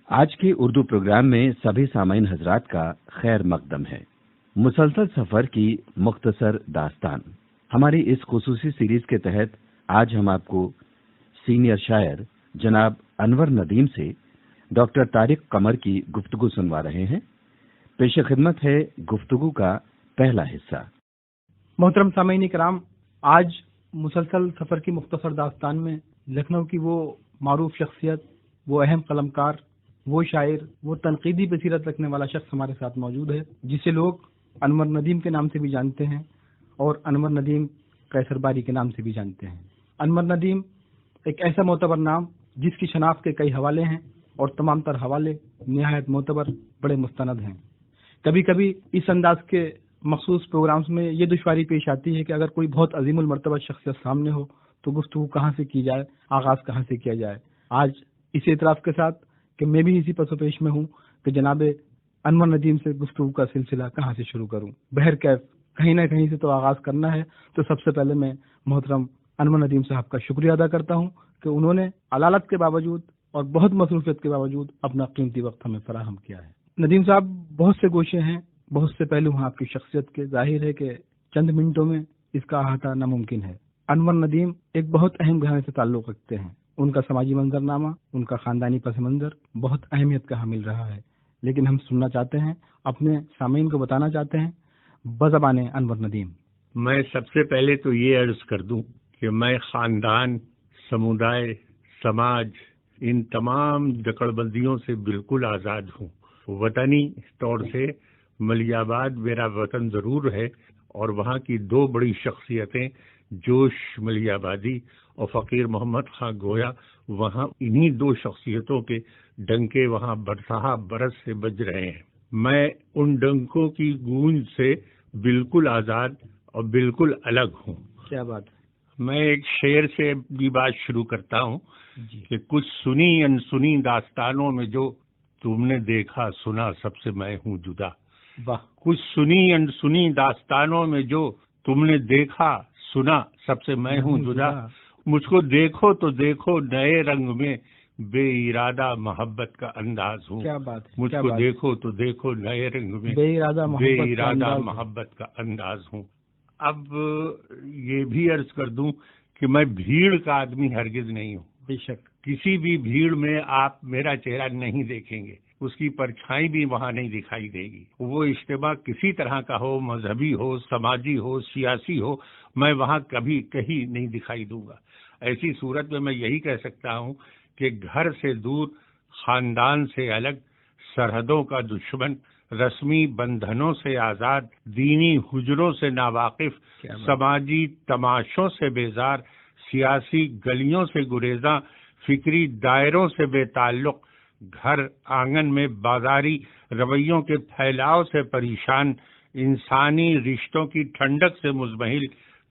آج کے اردو پروگرام میں سبھی سامعین حضرات کا خیر مقدم ہے۔ مسلسل سفر کی مختصر داستان ہماری اس خصوصی سیریز کے تحت آج ہم آپ کو سینئر شاعر جناب انور ندیم سے ڈاکٹر طارق قمر کی گفتگو سنوا رہے ہیں۔ پیش خدمت ہے گفتگو کا پہلا حصہ۔ محترم سامعین کرام، آج مسلسل سفر کی مختصر داستان میں لکھنؤ کی وہ معروف شخصیت، وہ اہم قلمکار، وہ شاعر، وہ تنقیدی بصیرت رکھنے والا شخص ہمارے ساتھ موجود ہے، جسے لوگ انور ندیم کے نام سے بھی جانتے ہیں اور انور ندیم قیصر باری کے نام سے بھی جانتے ہیں۔ انور ندیم ایک ایسا معتبر نام جس کی شناخت کے کئی حوالے ہیں اور تمام تر حوالے نہایت معتبر، بڑے مستند ہیں۔ کبھی کبھی اس انداز کے مخصوص پروگرامز میں یہ دشواری پیش آتی ہے کہ اگر کوئی بہت عظیم المرتبہ شخصیت سامنے ہو تو گفتگو کہاں سے کی جائے، آغاز کہاں سے کیا جائے۔ آج اس اعتراف کے ساتھ کہ میں بھی اسی پس و پیش میں ہوں کہ جناب انور ندیم سے گفتگو کا سلسلہ کہاں سے شروع کروں، بہرکیف کہیں نہ کہیں سے تو آغاز کرنا ہے۔ تو سب سے پہلے میں محترم انور ندیم صاحب کا شکریہ ادا کرتا ہوں کہ انہوں نے علالت کے باوجود اور بہت مصروفیت کے باوجود اپنا قیمتی وقت ہمیں فراہم کیا ہے۔ ندیم صاحب، بہت سے گوشے ہیں، بہت سے پہلو ہیں آپ کی شخصیت کے، ظاہر ہے کہ چند منٹوں میں اس کا احاطہ ناممکن ہے۔ انور ندیم ایک بہت اہم گھرانے سے تعلق رکھتے ہیں، ان کا سماجی منظرنامہ، ان کا خاندانی پس منظر بہت اہمیت کا حامل رہا ہے، لیکن ہم سننا چاہتے ہیں، اپنے سامعین کو بتانا چاہتے ہیں بزبان انور ندیم۔ میں سب سے پہلے تو یہ عرض کر دوں کہ میں خاندان، سمودائے، سماج، ان تمام جکڑ بندیوں سے بالکل آزاد ہوں۔ وطنی طور سے ملیح آباد میرا وطن ضرور ہے، اور وہاں کی دو بڑی شخصیتیں جوش ملیح آبادی اور فقیر محمد خان گویا، وہاں انہی دو شخصیتوں کے ڈنکے وہاں برسہ برس سے بج رہے ہیں۔ میں ان ڈنکوں کی گونج سے بالکل آزاد اور بالکل الگ ہوں۔ کیا بات ہے۔ میں ایک شعر سے بھی بات شروع کرتا ہوں جی۔ کہ کچھ سنی انسنی داستانوں میں جو تم نے دیکھا سنا، سب سے میں ہوں جدا۔ واہ۔ کچھ سنی انسنی داستانوں میں جو تم نے دیکھا سنا، سب سے میں ہوں جدا۔ مجھ کو دیکھو تو دیکھو نئے رنگ میں، بے ارادہ محبت کا انداز ہوں۔ کیا بات ہے۔ مجھ کو دیکھو تو دیکھو نئے رنگ میں، بے ارادہ محبت کا انداز ہوں۔ اب یہ بھی عرض کر دوں کہ میں بھیڑ کا آدمی ہرگز نہیں ہوں۔ بے شک۔ کسی بھی بھیڑ میں آپ میرا چہرہ نہیں دیکھیں گے، اس کی پرچھائی بھی وہاں نہیں دکھائی دے گی۔ وہ اجتماع کسی طرح کا ہو، مذہبی ہو، سماجی ہو، سیاسی ہو، میں وہاں کبھی کہیں نہیں دکھائی دوں گا۔ ایسی صورت میں یہی کہہ سکتا ہوں کہ گھر سے دور، خاندان سے الگ، سرحدوں کا دشمن، رسمی بندھنوں سے آزاد، دینی حجروں سے ناواقف، سماجی تماشوں سے بیزار، سیاسی گلیوں سے گریزاں، فکری دائروں سے بے تعلق، گھر آنگن میں بازاری رویوں کے پھیلاؤ سے پریشان، انسانی رشتوں کی ٹھنڈک سے مزمحل،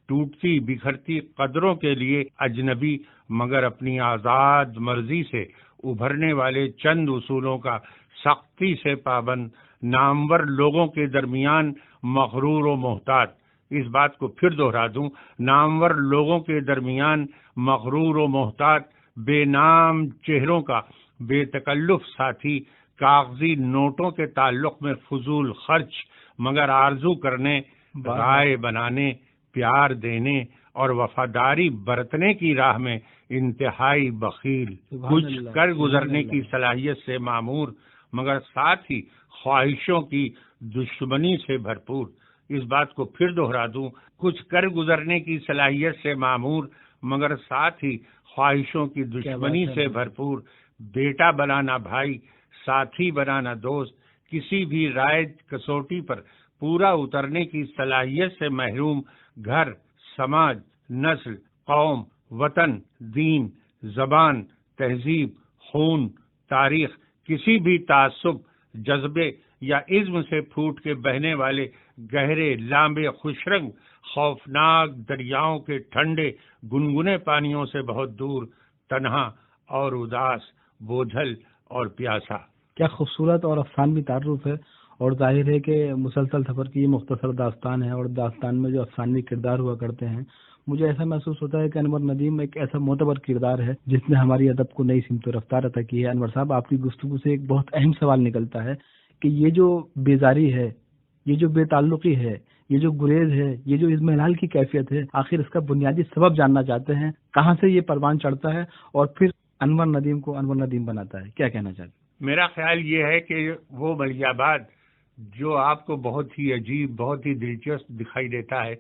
ٹوٹتی بکھرتی قدروں کے لیے اجنبی، مگر اپنی آزاد مرضی سے ابھرنے والے چند اصولوں کا سختی سے پابند، نامور لوگوں کے درمیان مغرور و محتاط۔ اس بات کو پھر دہرا دوں، نامور لوگوں کے درمیان مغرور و محتاط، بے نام چہروں کا بے تکلف ساتھی، کاغذی نوٹوں کے تعلق میں فضول خرچ، مگر آرزو کرنے، رائے بنانے، پیار دینے اور وفاداری برتنے کی راہ میں انتہائی بخیل، کچھ کر گزرنے کی صلاحیت سے معمور، مگر ساتھ ہی خواہشوں کی دشمنی سے بھرپور۔ اس بات کو پھر دہرا دوں، کچھ کر گزرنے کی صلاحیت سے معمور، مگر ساتھ ہی خواہشوں کی دشمنی سے بھرپور، بیٹا بنانا بھائی، ساتھی بنانا دوست، کسی بھی رائج کسوٹی پر پورا اترنے کی صلاحیت سے محروم، گھر، سماج، نسل، قوم، وطن، دین، زبان، تہذیب، خون، تاریخ، کسی بھی تعصب، جذبے یا عزم سے پھوٹ کے بہنے والے گہرے، لامبے، خوشرنگ، خوفناک دریاؤں کے ٹھنڈے گنگنے پانیوں سے بہت دور، تنہا اور اداس، بوجھل اور پیاسا۔ کیا خوبصورت اور افسانوی تعارف ہے، اور ظاہر ہے کہ مسلسل سفر کی یہ مختصر داستان ہے، اور داستان میں جو افسانوی کردار ہوا کرتے ہیں مجھے ایسا محسوس ہوتا ہے کہ انور ندیم ایک ایسا معتبر کردار ہے جس نے ہماری ادب کو نئی سمت و رفتار عطا کی ہے۔ انور صاحب، آپ کی گفتگو سے ایک بہت اہم سوال نکلتا ہے کہ یہ جو بیزاری ہے، یہ جو بے تعلقی ہے، یہ جو گریز ہے، یہ جو اضمحلال کی کیفیت ہے، آخر اس کا بنیادی سبب جاننا چاہتے ہیں۔ کہاں سے یہ پروان چڑھتا ہے اور پھر انور ندیم کو انور ندیم بناتا ہے؟ کیا کہنا چاہتے ہیں؟ میرا خیال یہ ہے کہ وہ ملیح آباد جو آپ کو بہت ہی عجیب، بہت ہی دلچسپ دکھائی دیتا ہے،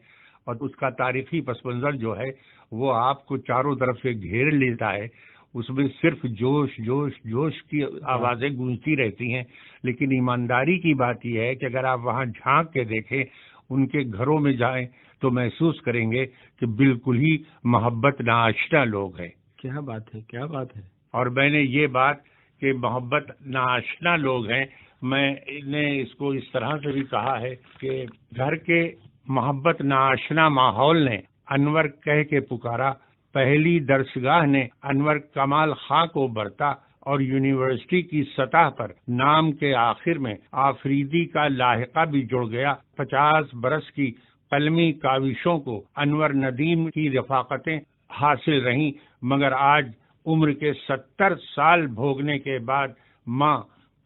اور اس کا تاریخی پس منظر جو ہے وہ آپ کو چاروں طرف سے گھیر لیتا ہے، اس میں صرف جوش جوش جوش کی آوازیں گونجتی رہتی ہیں، لیکن ایمانداری کی بات یہ ہے کہ اگر آپ وہاں جھانک کے دیکھیں، ان کے گھروں میں جائیں تو محسوس کریں گے کہ بالکل ہی محبت ناآشنا لوگ ہیں۔ کیا بات ہے، کیا بات ہے! اور میں نے یہ بات کہ محبت ناآشنا لوگ ہیں، میں نے اس کو اس طرح سے بھی کہا ہے کہ گھر کے محبت ناآشنا ماحول نے انور کہہ کے پکارا، پہلی درسگاہ نے انور کمال خاں کو برتا، اور یونیورسٹی کی سطح پر نام کے آخر میں آفریدی کا لاحقہ بھی جڑ گیا۔ 50 برس کی قلمی کاوشوں کو انور ندیم کی رفاقتیں حاصل رہیں، مگر آج عمر کے 70 سال بھوگنے کے بعد ماں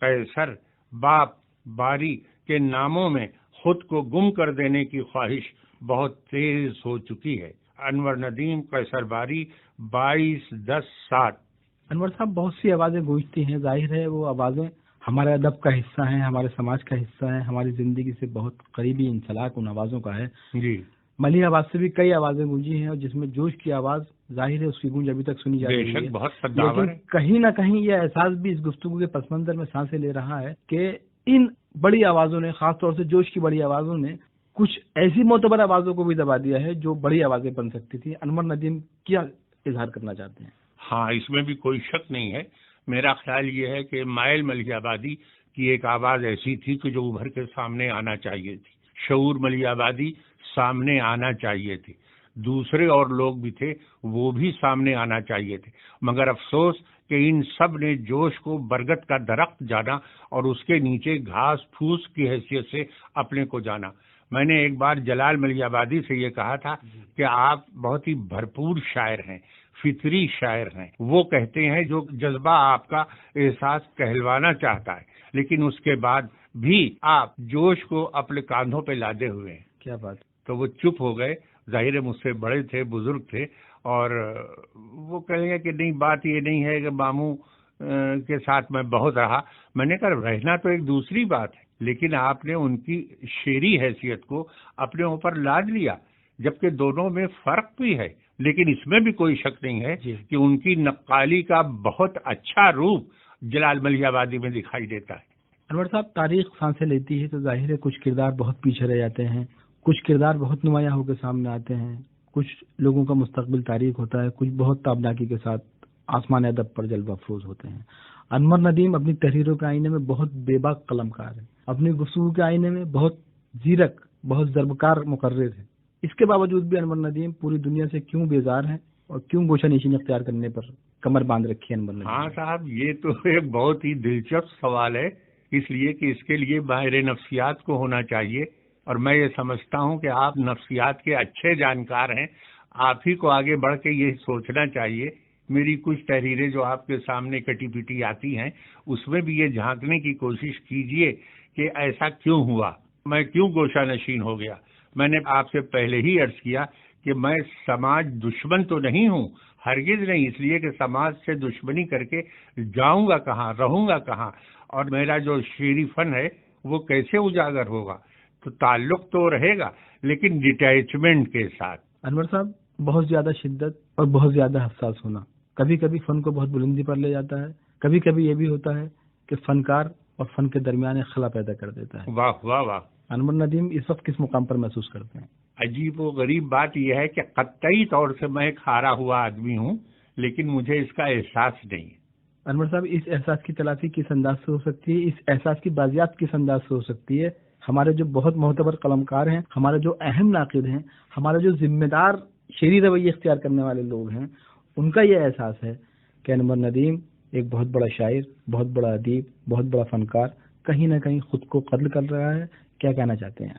قیصر، باپ باری کے ناموں میں خود کو گم کر دینے کی خواہش بہت تیز ہو چکی ہے۔ انور ندیم، قیصر باری، 22-10-7۔ انور صاحب، بہت سی آوازیں گونجتی ہیں، ظاہر ہے وہ آوازیں ہمارے ادب کا حصہ ہیں، ہمارے سماج کا حصہ ہیں، ہماری زندگی سے بہت قریبی انسلاک ان آوازوں کا ہے۔ جی، ملیح آواز سے بھی کئی آوازیں گونجی ہیں، اور جس میں جوش کی آواز ظاہر ہے اس کی گونج ابھی تک سنی جا رہی ہے۔ بے شک بہت قداور لیکن ہے۔ کہیں نہ کہیں یہ احساس بھی اس گفتگو کے پس منظر میں سانسیں لے رہا ہے کہ ان بڑی آوازوں نے، خاص طور سے جوش کی بڑی آوازوں نے، کچھ ایسی معتبر آوازوں کو بھی دبا دیا ہے جو بڑی آوازیں بن سکتی تھی۔ انور ندیم کیا اظہار کرنا چاہتے ہیں؟ ہاں، اس میں بھی کوئی شک نہیں ہے۔ میرا خیال یہ ہے کہ مائل ملیح آبادی کی ایک آواز ایسی تھی کہ جو ابھر کے سامنے آنا چاہیے تھی۔ شعور ملیح آبادی سامنے آنا چاہیے تھی۔ دوسرے اور لوگ بھی تھے، وہ بھی سامنے آنا چاہیے تھے، مگر افسوس کہ ان سب نے جوش کو برگد کا درخت جانا اور اس کے نیچے گھاس پھوس کی حیثیت سے اپنے کو جانا۔ میں نے ایک بار جلال ملیح آبادی سے یہ کہا تھا کہ آپ بہت ہی بھرپور شاعر ہیں، فطری شاعر ہیں۔ وہ کہتے ہیں جو جذبہ آپ کا احساس کہلوانا چاہتا ہے، لیکن اس کے بعد بھی آپ جوش کو اپنے کاندھوں پہ لادے ہوئے ہیں۔ کیا بات! تو وہ چپ ہو گئے، ظاہر مجھ سے بڑے تھے، بزرگ تھے، اور وہ کہیں گے کہ نہیں، بات یہ نہیں ہے کہ ماموں کے ساتھ میں بہت رہا۔ میں نے کہا رہنا تو ایک دوسری بات ہے، لیکن آپ نے ان کی شعری حیثیت کو اپنے اوپر لاد لیا، جبکہ دونوں میں فرق بھی ہے، لیکن اس میں بھی کوئی شک نہیں ہے کہ ان کی نقالی کا بہت اچھا روپ جلال ملیح آبادی میں دکھائی دیتا ہے۔ انور صاحب، تاریخ سانسیں لیتی ہے تو ظاہر ہے کچھ کردار بہت پیچھے رہ جاتے ہیں، کچھ کردار بہت نمایاں ہو کے سامنے آتے ہیں، کچھ لوگوں کا مستقبل تاریخ ہوتا ہے، کچھ بہت تابناکی کے ساتھ آسمان ادب پر جلوہ افروز ہوتے ہیں۔ انور ندیم اپنی تحریروں کے آئینے میں بہت بے باک قلم کار ہے، اپنی گفتگو کے آئینے میں بہت زیرک، بہت ضربکار مقرر ہے۔ اس کے باوجود بھی انور ندیم پوری دنیا سے کیوں بیزار ہیں اور کیوں گوشہ نشینی اختیار کرنے پر کمر باندھ رکھی ہے انور ندیم؟ ہاں صاحب، یہ تو ایک بہت ہی دلچسپ سوال ہے، اس لیے کہ اس کے لیے ماہر نفسیات کو ہونا چاہیے، اور میں یہ سمجھتا ہوں کہ آپ نفسیات کے اچھے جانکار ہیں، آپ ہی کو آگے بڑھ کے یہ سوچنا چاہیے۔ میری کچھ تحریریں جو آپ کے سامنے کٹی پٹی آتی ہیں، اس میں بھی یہ جھانکنے کی کوشش کیجئے کہ ایسا کیوں ہوا، میں کیوں گوشہ نشین ہو گیا۔ میں نے آپ سے پہلے ہی عرض کیا کہ میں سماج دشمن تو نہیں ہوں، ہرگز نہیں، اس لیے کہ سماج سے دشمنی کر کے جاؤں گا کہاں، رہوں گا کہاں، اور میرا جو شعری فن ہے وہ کیسے اجاگر ہوگا؟ تو تعلق تو رہے گا، لیکن ڈیٹیچمنٹ کے ساتھ۔ انور صاحب، بہت زیادہ شدت اور بہت زیادہ حساس ہونا کبھی کبھی فن کو بہت بلندی پر لے جاتا ہے، کبھی کبھی یہ بھی ہوتا ہے کہ فنکار اور فن کے درمیان ایک خلا پیدا کر دیتا ہے۔ واہ واہ واہ! انور ندیم اس وقت کس مقام پر محسوس کرتے ہیں؟ عجیب و غریب بات یہ ہے کہ قطعی طور سے میں ایک ہارا ہوا آدمی ہوں، لیکن مجھے اس کا احساس نہیں ہے۔ انور صاحب، اس احساس کی تلافی کس انداز سے ہو سکتی ہے؟ اس احساس کی بازیافت کس انداز سے ہو سکتی ہے؟ ہمارے جو بہت معتبر قلمکار ہیں، ہمارے جو اہم ناقد ہیں، ہمارے جو ذمہ دار شعری رویے اختیار کرنے والے لوگ ہیں، ان کا یہ احساس ہے کہ انور ندیم ایک بہت بڑا شاعر، بہت بڑا ادیب، بہت بڑا فنکار کہیں نہ کہیں خود کو قتل کر رہا ہے۔ کیا کہنا چاہتے ہیں؟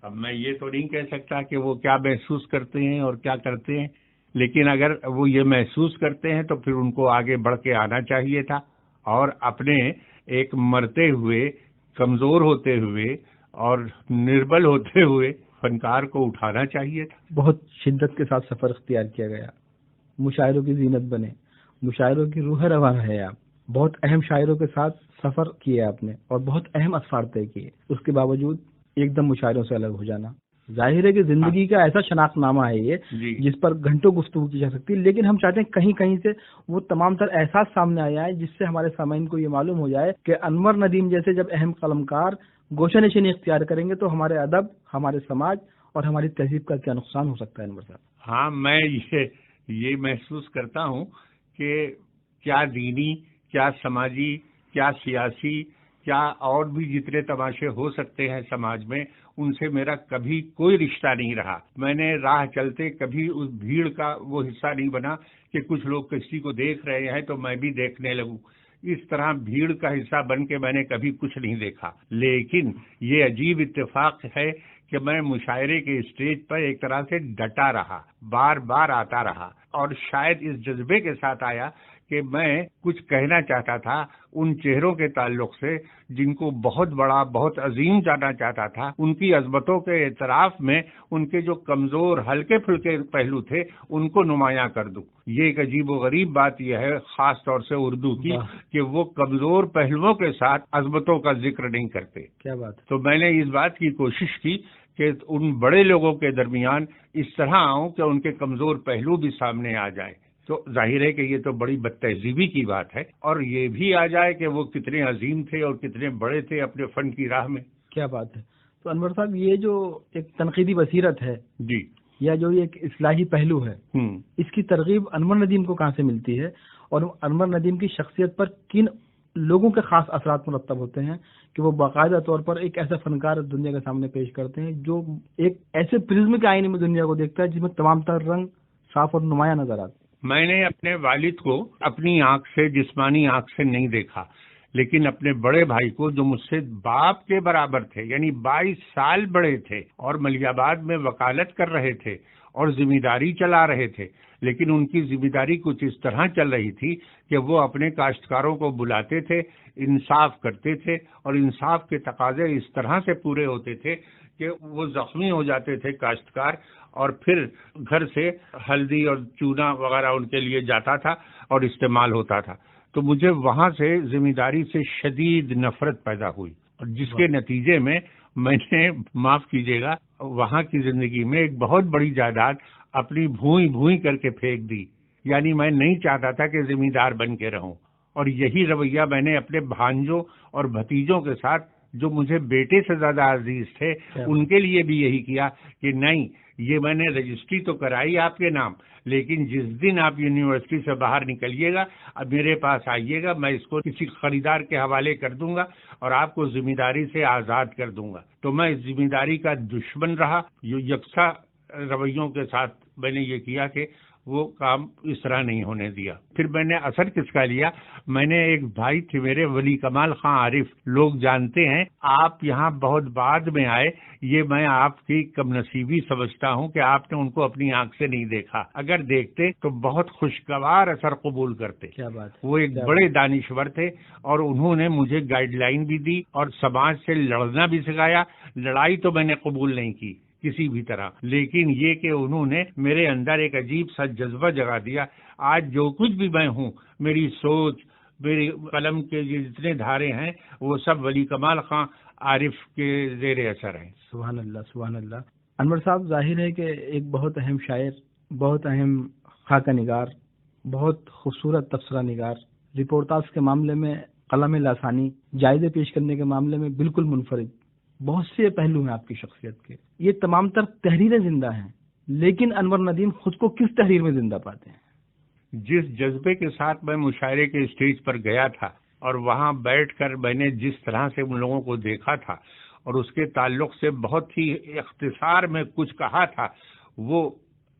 اب میں یہ تو نہیں کہہ سکتا کہ وہ کیا محسوس کرتے ہیں اور کیا کرتے ہیں، لیکن اگر وہ یہ محسوس کرتے ہیں تو پھر ان کو آگے بڑھ کے آنا چاہیے تھا اور اپنے ایک مرتے ہوئے، کمزور ہوتے ہوئے اور نربل ہوتے ہوئے فنکار کو اٹھانا چاہیے تھا۔ بہت شدت کے ساتھ سفر اختیار کیا گیا، مشاعروں کی زینت بنے، مشاعروں کی روح رواں ہے، آپ بہت اہم شاعروں کے ساتھ سفر کیا آپ نے اور بہت اہم اسفار طے کیے، اس کے باوجود ایک دم مشاعروں سے الگ ہو جانا، ظاہر ہے کہ زندگی کا ایسا شناخت نامہ ہے یہ جس پر گھنٹوں گفتگو کی جا سکتی ہے، لیکن ہم چاہتے ہیں کہیں کہیں سے وہ تمام تر احساس سامنے آیا ہے جس سے ہمارے سامعین کو یہ معلوم ہو جائے کہ انور ندیم جیسے جب اہم قلمکار گوشہ نشینی اختیار کریں گے تو ہمارے ادب، ہمارے سماج اور ہماری تہذیب کا کیا نقصان ہو سکتا ہے۔ انور صاحب، ہاں، میں یہ محسوس کرتا ہوں کہ کیا دینی، کیا سماجی، کیا سیاسی، کیا اور بھی جتنے تماشے ہو سکتے ہیں سماج میں، ان سے میرا کبھی کوئی رشتہ نہیں رہا۔ میں نے راہ چلتے کبھی اس بھیڑ کا وہ حصہ نہیں بنا کہ کچھ لوگ کسی کو دیکھ رہے ہیں تو میں بھی دیکھنے لگوں، اس طرح بھیڑ کا حصہ بن کے میں نے کبھی کچھ نہیں دیکھا۔ لیکن یہ عجیب اتفاق ہے کہ میں مشاعرے کے اسٹیج پر ایک طرح سے ڈٹا رہا، بار بار آتا رہا، اور شاید اس جذبے کے ساتھ آیا کہ میں کچھ کہنا چاہتا تھا ان چہروں کے تعلق سے جن کو بہت بڑا، بہت عظیم جانا چاہتا تھا، ان کی عظمتوں کے اعتراف میں ان کے جو کمزور، ہلکے پھلکے پہلو تھے ان کو نمایاں کر دوں۔ یہ ایک عجیب و غریب بات یہ ہے، خاص طور سے اردو کی، کہ وہ کمزور پہلوؤں کے ساتھ عظمتوں کا ذکر نہیں کرتے۔ کیا بات! تو میں نے اس بات کی کوشش کی کہ ان بڑے لوگوں کے درمیان اس طرح آؤں کہ ان کے کمزور پہلو بھی سامنے آ جائیں۔ تو ظاہر ہے کہ یہ تو بڑی بد تہذیبی کی بات ہے، اور یہ بھی آ جائے کہ وہ کتنے عظیم تھے اور کتنے بڑے تھے اپنے فن کی راہ میں۔ کیا بات ہے! تو انور صاحب، یہ جو ایک تنقیدی بصیرت ہے جی، یا جو ایک اصلاحی پہلو ہے، اس کی ترغیب انور ندیم کو کہاں سے ملتی ہے، اور انور ندیم کی شخصیت پر کن لوگوں کے خاص اثرات مرتب ہوتے ہیں کہ وہ باقاعدہ طور پر ایک ایسا فنکار دنیا کے سامنے پیش کرتے ہیں جو ایک ایسے پرزم کے آئینے میں دنیا کو دیکھتا ہے جس میں تمام تر رنگ صاف اور نمایاں نظر آتے ہیں؟ میں نے اپنے والد کو اپنی آنکھ سے، جسمانی آنکھ سے نہیں دیکھا، لیکن اپنے بڑے بھائی کو جو مجھ سے باپ کے برابر تھے، یعنی 22 سال بڑے تھے اور ملیح آباد میں وکالت کر رہے تھے اور ذمہ داری چلا رہے تھے، لیکن ان کی ذمہ داری کچھ اس طرح چل رہی تھی کہ وہ اپنے کاشتکاروں کو بلاتے تھے، انصاف کرتے تھے، اور انصاف کے تقاضے اس طرح سے پورے ہوتے تھے کہ وہ زخمی ہو جاتے تھے کاشتکار، اور پھر گھر سے ہلدی اور چونا وغیرہ ان کے لیے جاتا تھا اور استعمال ہوتا تھا۔ تو مجھے وہاں سے ذمہ داری سے شدید نفرت پیدا ہوئی، اور جس کے نتیجے میں میں نے، معاف کیجیے گا، وہاں کی زندگی میں ایک بہت بڑی جائیداد اپنی بھوئی بھوئی کر کے پھینک دی۔ یعنی میں نہیں چاہتا تھا کہ ذمہ دار بن کے رہوں، اور یہی رویہ میں نے اپنے بھانجوں اور بھتیجوں کے ساتھ، جو مجھے بیٹے سے زیادہ عزیز تھے، ان کے لیے بھی یہی کیا کہ نہیں، یہ میں نے رجسٹری تو کرائی آپ کے نام، لیکن جس دن آپ یونیورسٹی سے باہر نکلیے گا، اب میرے پاس آئیے گا، میں اس کو کسی خریدار کے حوالے کر دوں گا اور آپ کو ذمہ داری سے آزاد کر دوں گا۔ تو میں اس ذمہ داری کا دشمن رہا، یکساں رویوں کے ساتھ میں نے یہ کیا کہ وہ کام اس طرح نہیں ہونے دیا۔ پھر میں نے اثر کس کا لیا؟ میں نے، ایک بھائی تھے میرے، ولی کمال خان عارف، لوگ جانتے ہیں، آپ یہاں بہت بعد میں آئے، یہ میں آپ کی کم نصیبی سمجھتا ہوں کہ آپ نے ان کو اپنی آنکھ سے نہیں دیکھا، اگر دیکھتے تو بہت خوشگوار اثر قبول کرتے۔ کیا بات! وہ ایک بڑے دانشور تھے، اور انہوں نے مجھے گائیڈ لائن بھی دی اور سماج سے لڑنا بھی سکھایا۔ لڑائی تو میں نے قبول نہیں کی کسی بھی طرح، لیکن یہ کہ انہوں نے میرے اندر ایک عجیب سا جذبہ جگا دیا۔ آج جو کچھ بھی میں ہوں، میری سوچ، میری قلم کے جتنے دھارے ہیں، وہ سب ولی کمال خان عارف کے زیر اثر ہیں۔ سبحان اللہ، سبحان اللہ۔ انور صاحب، ظاہر ہے کہ ایک بہت اہم شاعر، بہت اہم خاکہ نگار، بہت خوبصورت تبصرہ نگار، رپورٹاج کے معاملے میں قلم لاسانی، جائزے پیش کرنے کے معاملے میں بالکل منفرد، بہت سے پہلو ہیں آپ کی شخصیت کے، یہ تمام تر تحریریں زندہ ہیں، لیکن انور ندیم خود کو کس تحریر میں زندہ پاتے ہیں؟ جس جذبے کے ساتھ میں مشاعرے کے اسٹیج پر گیا تھا، اور وہاں بیٹھ کر میں نے جس طرح سے ان لوگوں کو دیکھا تھا اور اس کے تعلق سے بہت ہی اختصار میں کچھ کہا تھا، وہ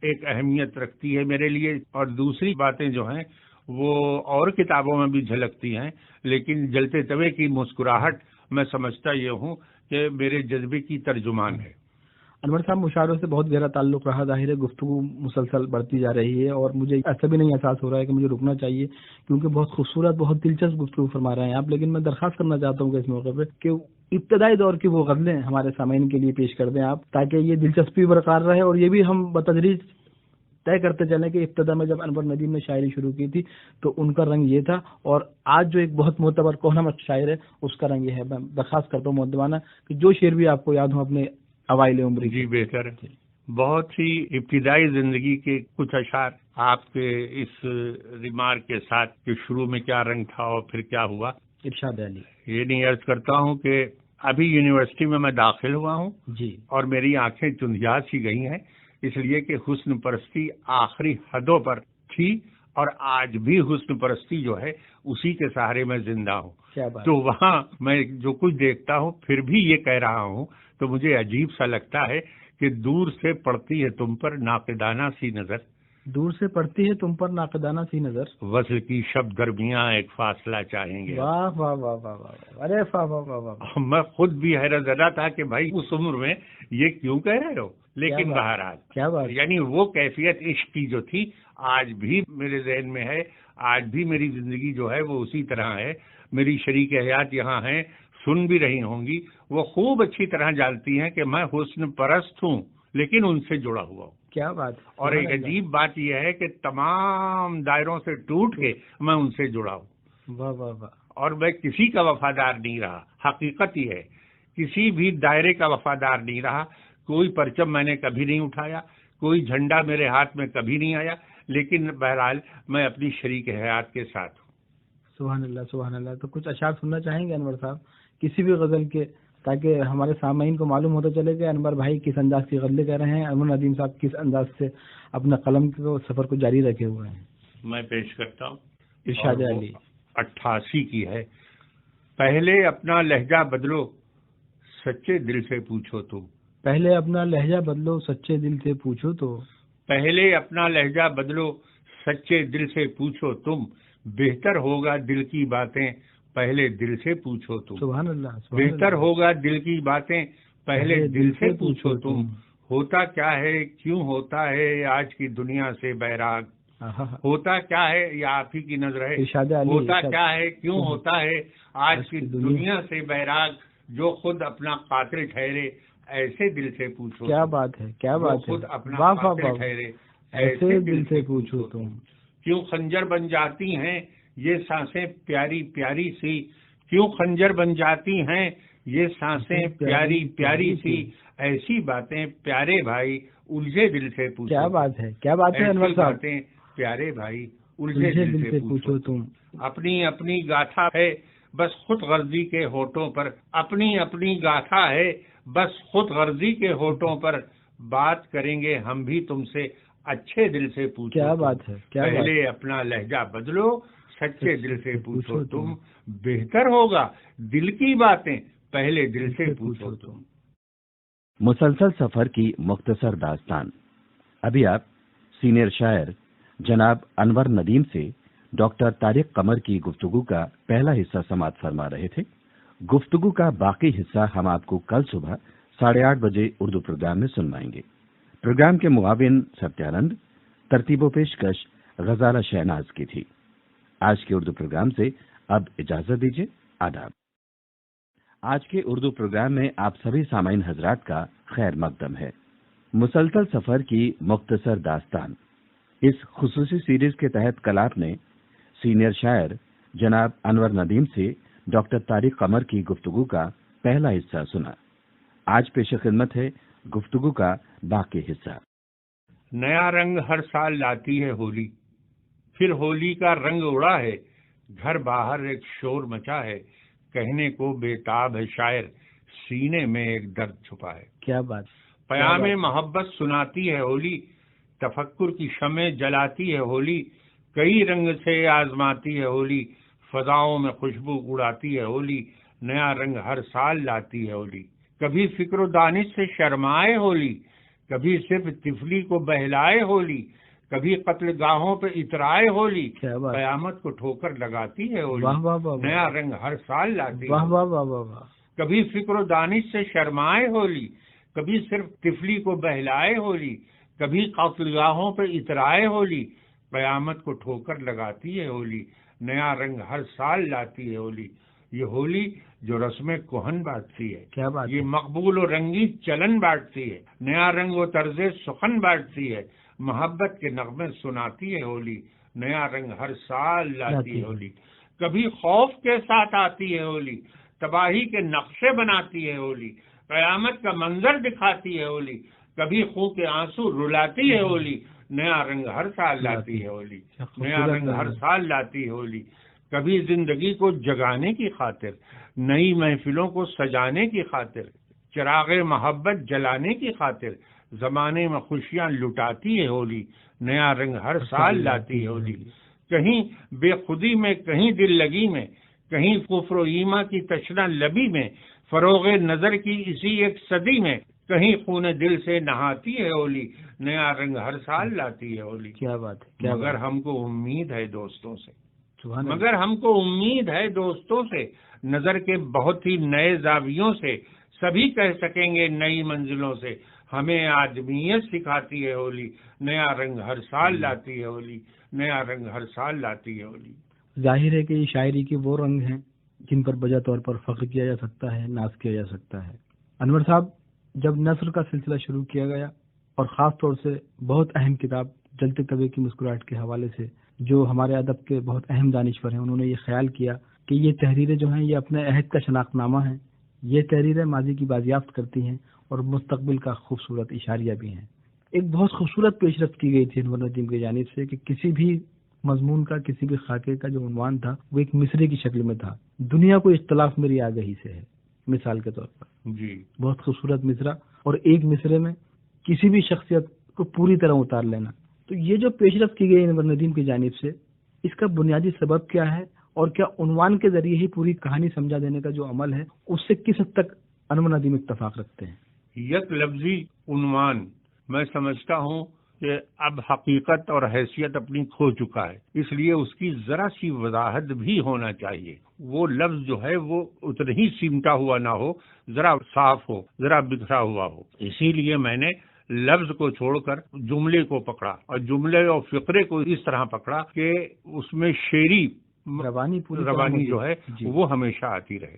ایک اہمیت رکھتی ہے میرے لیے۔ اور دوسری باتیں جو ہیں وہ اور کتابوں میں بھی جھلکتی ہیں، لیکن جلتے توے کی مسکراہٹ میں سمجھتا یہ ہوں کہ میرے جذبے کی ترجمان ہے۔ انور صاحب، مشاعروں سے بہت گہرا تعلق رہا، ظاہر ہے گفتگو مسلسل بڑھتی جا رہی ہے اور مجھے ایسا بھی نہیں احساس ہو رہا ہے کہ مجھے رکنا چاہیے، کیونکہ بہت خوبصورت، بہت دلچسپ گفتگو فرما رہے ہیں آپ. لیکن میں درخواست کرنا چاہتا ہوں کہ اس موقع پہ کہ ابتدائی دور کی وہ غزلیں ہمارے سامعین کے لیے پیش کر دیں آپ، تاکہ یہ دلچسپی برقرار رہے اور یہ بھی ہم بتدریج طے کرتے چلیں کہ ابتدا میں جب انور ندیم نے شاعری شروع کی تھی تو ان کا رنگ یہ تھا، اور آج جو ایک بہت معتبر کوہنامہ شاعر ہے اس کا رنگ یہ ہے. میں درخواست کرتا ہوں مؤدبانہ کہ جو شعر بھی آپ کو یاد ہو اپنے اوائل عمر. جی بہتر. بہت ہی ابتدائی زندگی کے کچھ اشعار آپ کے اس ریمارک کے ساتھ کہ شروع میں کیا رنگ تھا اور پھر کیا ہوا. ارشاد علی. یہ نہیں عرض کرتا ہوں کہ ابھی یونیورسٹی میں داخل ہوا ہوں جی. اور میری آنکھیں چندھیا سی گئی ہیں، اس لیے کہ حسن پرستی آخری حدوں پر تھی اور آج بھی حسن پرستی جو ہے اسی کے سہارے میں زندہ ہوں. تو وہاں میں جو کچھ دیکھتا ہوں پھر بھی یہ کہہ رہا ہوں تو مجھے عجیب سا لگتا ہے کہ دور سے پڑتی ہے تم پر ناقدانہ سی نظر، دور سے پڑتی ہے تم پر ناقدانہ سی نظر، وصل کی شب درمیاں ایک فاصلہ چاہیں گے. واہ واہ واہ واہ واہ، ارے واہ واہ واہ واہ. میں خود بھی حیرت زدہ تھا کہ بھائی اس عمر میں یہ کیوں کہہ رہے ہو، لیکن بہرحال کیا بات، یعنی وہ کیفیت عشق کی جو تھی آج بھی میرے ذہن میں ہے، آج بھی میری زندگی جو ہے وہ اسی طرح ہے. میری شریک حیات یہاں ہیں، سن بھی رہی ہوں گی، وہ خوب اچھی طرح جانتی ہیں کہ میں حسن پرست ہوں لیکن ان سے جڑا ہوا ہوں. کیا بات. اور ایک عجیب بات یہ ہے کہ تمام دائروں سے ٹوٹ کے میں ان سے جڑا ہوں. واہ واہ واہ. اور میں کسی کا وفادار نہیں رہا، حقیقت یہ ہے کسی بھی دائرے کا وفادار نہیں رہا. کوئی پرچم میں نے کبھی نہیں اٹھایا، کوئی جھنڈا میرے ہاتھ میں کبھی نہیں آیا، لیکن بہرحال میں اپنی شریک حیات کے ساتھ ہوں. سبحان اللہ سبحان اللہ. تو کچھ اشعار سننا چاہیں گے انور صاحب کسی بھی غزل کے، تاکہ ہمارے سامعین کو معلوم ہوتا چلے کہ انور بھائی کس انداز کی غزلیں کہہ رہے ہیں، انور ندیم صاحب کس انداز سے اپنا قلم کو سفر کو جاری رکھے ہوئے ہیں. میں پیش کرتا ہوں. ارشاد علی. 88 کی ہے. پہلے اپنا لہجہ بدلو سچے دل سے پوچھو تم، پہلے اپنا لہجہ بدلو سچے دل سے پوچھو تو، پہلے اپنا لہجہ بدلو سچے دل سے پوچھو تم، بہتر ہوگا دل کی باتیں پہلے دل سے پوچھو تم. سبحان اللہ. بہتر ہوگا دل کی باتیں پہلے دل سے پوچھو تم. ہوتا کیا ہے کیوں ہوتا ہے آج کی دنیا سے بیراگ، ہوتا کیا ہے یہ آپ ہی کی نظر ہے، ہوتا کیا ہے کیوں ہوتا ہے آج کی دنیا سے بیراگ، جو خود اپنا قاتل ٹھہرے ایسے دل سے پوچھو. کیا بات ہے، کیا بات ہے. خود اپنا قاتل ٹھہرے ایسے دل سے پوچھو تم. کیوں خنجر بن جاتی ہیں یہ سانسیں پیاری پیاری سی، کیوں خنجر بن جاتی ہیں یہ سانسیں پیاری پیاری سی، ایسی باتیں پیارے بھائی الجھے دل سے پوچھو. کیا بات ہے، کیا بات ہے انور صاحب. باتیں پیارے بھائی الجھے دل سے پوچھو تم. اپنی اپنی گاتھا ہے بس خود غرضی کے ہونٹوں پر، اپنی اپنی گاتھا ہے بس خود غرضی کے ہونٹوں پر، بات کریں گے ہم بھی تم سے اچھے دل سے پوچھو. کیا بات ہے، کیا بات. پہلے اپنا لہجہ بدلو سچے دل سے پوچھو تم، بہتر ہوگا دل کی باتیں پہلے دل سے پوچھو تم. مسلسل سفر کی مختصر داستان. ابھی آپ سینئر شاعر جناب انور ندیم سے ڈاکٹر طارق قمر کی گفتگو کا پہلا حصہ سماعت فرما رہے تھے. گفتگو کا باقی حصہ ہم آپ کو کل صبح 8:30 بجے اردو پروگرام میں سنوائیں گے. پروگرام کے معاون ستیانند، ترتیب و پیشکش غزالہ شہناز کی تھی. آج کے اردو پروگرام سے اب اجازت دیجیے. آداب. آج کے اردو پروگرام میں آپ سبھی سامعین حضرات کا خیر مقدم ہے. مسلسل سفر کی مختصر داستان اس خصوصی سیریز کے تحت کل آپ نے سینئر شاعر جناب انور ندیم سے ڈاکٹر طارق قمر کی گفتگو کا پہلا حصہ سنا. آج پیش خدمت ہے گفتگو کا باقی حصہ. نیا رنگ ہر سال لاتی ہے ہولی، پھر ہولی کا رنگ اڑا ہے، گھر باہر ایک شور مچا ہے، کہنے کو بےتاب ہے شاعر، سینے میں ایک درد چھپا ہے. کیا بات. پیام محبت سناتی ہے ہولی، تفکر کی شمع جلاتی ہے ہولی، کئی رنگ سے آزماتی ہے ہولی، فضاؤں میں خوشبو اڑاتی ہے ہولی، نیا رنگ ہر سال لاتی ہے ہولی. کبھی فکر و دانش سے شرمائے ہولی، کبھی صرف طفلی کو بہلائے ہولی، کبھی قتل گاہوں پہ اترائے ہولی، قیامت کو ٹھوکر لگاتی ہے ہولی، نیا رنگ ہر سال لاتی ہے. کبھی فکر و دانش سے شرمائے ہولی، کبھی صرف طفلی کو بہلائے ہولی، کبھی قتلگاہوں پہ اترائے ہولی، قیامت کو ٹھوکر لگاتی ہے ہولی، نیا رنگ ہر سال لاتی ہے ہولی۔ یہ ہولی جو رسم کہن بانٹتی ہے، کیا بات یہ ہے، مقبول و رنگی چلن بانٹتی ہے، نیا رنگ و طرز سخن بانٹتی ہے، محبت کے نغمے سناتی ہے ہولی، نیا رنگ ہر سال لاتی ہے ہولی۔ کبھی خوف کے ساتھ آتی ہے ہولی، تباہی کے نقشے بناتی ہے ہولی، قیامت کا منظر دکھاتی ہے ہولی، کبھی خون کے آنسو رلاتی ہے ہولی، نیا رنگ ہر سال لاتی ہے ہولی، نیا رنگ ہر سال لاتی ہے ہولی۔ کبھی زندگی کو جگانے کی خاطر، نئی محفلوں کو سجانے کی خاطر، چراغ محبت جلانے کی خاطر، زمانے میں خوشیاں لٹاتی ہے ہولی، نیا رنگ ہر سال لاتی ہے ہولی۔ کہیں بے خودی میں، کہیں دل لگی میں، کہیں کفر و ایمان کی تشنہ لبی میں، فروغ نظر کی اسی ایک صدی میں، کہیں خون دل سے نہاتی ہے ہولی، نیا رنگ ہر سال لاتی ہے ہولی۔ کیا بات ہے، مگر ہم کو امید ہے دوستوں سے، سبحان اللہ۔ مگر ہم کو امید ہے دوستوں سے، نظر کے بہت ہی نئے زاویوں سے، سبھی کہہ سکیں گے نئی منزلوں سے، ہمیں آدمیت سکھاتی ہے ہولی، نیا رنگ ہر سال لاتی ہے ہولی، نیا رنگ ہر سال لاتی ہے ہولی۔ ظاہر ہے کہ یہ شاعری کے وہ رنگ ہیں جن پر بجا طور پر فخر کیا جا سکتا ہے، ناز کیا جا سکتا ہے۔ انور صاحب، جب نثر کا سلسلہ شروع کیا گیا اور خاص طور سے بہت اہم کتاب جلتے طبع کی مسکراہٹ کے حوالے سے، جو ہمارے ادب کے بہت اہم دانشور ہیں، انہوں نے یہ خیال کیا کہ یہ تحریریں جو ہیں یہ اپنے عہد کا شناخت نامہ ہیں، یہ تحریریں ماضی کی بازیافت کرتی ہیں اور مستقبل کا خوبصورت اشاریہ بھی ہیں۔ ایک بہت خوبصورت پیش رفت کی گئی تھی انور ندیم کی جانب سے کہ کسی بھی مضمون کا، کسی بھی خاکے کا جو عنوان تھا وہ ایک مصرے کی شکل میں تھا، دنیا کو اختلاف میری آگہی سے ہے، مثال کے طور پر۔ جی، بہت خوبصورت مصرع، اور ایک مصرے میں کسی بھی شخصیت کو پوری طرح اتار لینا۔ تو یہ جو پیش رفت کی گئی انور ندیم کی جانب سے، اس کا بنیادی سبب کیا ہے، اور کیا عنوان کے ذریعے ہی پوری کہانی سمجھا دینے کا جو عمل ہے اس سے کس حد تک انور ندیم اتفاق رکھتے ہیں؟ یک لفظی عنوان میں سمجھتا ہوں کہ اب حقیقت اور حیثیت اپنی کھو چکا ہے، اس لیے اس کی ذرا سی وضاحت بھی ہونا چاہیے۔ وہ لفظ جو ہے وہ اتنا ہی سمٹا ہوا نہ ہو، ذرا صاف ہو، ذرا بکھرا ہوا ہو۔ اسی لیے میں نے لفظ کو چھوڑ کر جملے کو پکڑا، اور جملے اور فقرے کو اس طرح پکڑا کہ اس میں شعری روانی جو ہے وہ ہمیشہ آتی رہے۔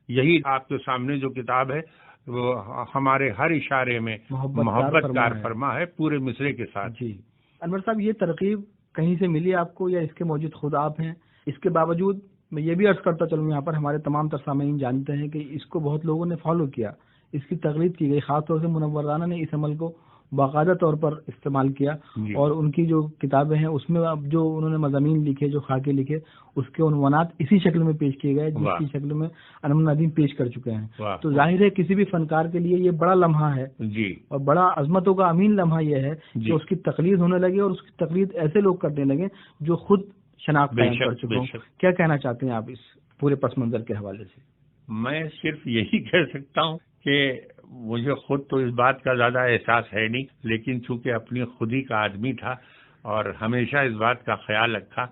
یہی آپ کے سامنے جو کتاب ہے وہ ہمارے ہر اشارے میں محبت کار فرما ہے، پورے مصرے کے ساتھ۔ جی انور صاحب، یہ ترغیب کہیں سے ملی آپ کو یا اس کے موجود خود آپ ہیں؟ اس کے باوجود میں یہ بھی عرض کرتا چلوں، یہاں پر ہمارے تمام تر سامعین جانتے ہیں کہ اس کو بہت لوگوں نے فالو کیا، اس کی تقلید کی گئی، خاص طور سے منورانہ نے اس عمل کو باقاعدہ طور پر استعمال کیا، اور ان کی جو کتابیں ہیں اس میں اب جو انہوں نے مضامین لکھے، جو خاکے لکھے، اس کے عنوانات اسی شکل میں پیش کیے گئے جس کی شکل میں انور ندیم پیش کر چکے ہیں۔ تو ظاہر ہے کسی بھی فنکار کے لیے یہ بڑا لمحہ ہے، اور بڑا عظمتوں کا امین لمحہ یہ ہے کہ اس کی تقلید ہونے لگے، اور اس کی تقلید ایسے لوگ کرنے لگے جو خود شناخت قائم کر چکے ہوں۔ کیا کہنا چاہتے ہیں آپ اس پورے پس منظر کے حوالے سے؟ میں صرف یہی کہہ سکتا ہوں کہ مجھے خود تو اس بات کا زیادہ احساس ہے نہیں، لیکن چونکہ اپنی خودی کا آدمی تھا اور ہمیشہ اس بات کا خیال رکھا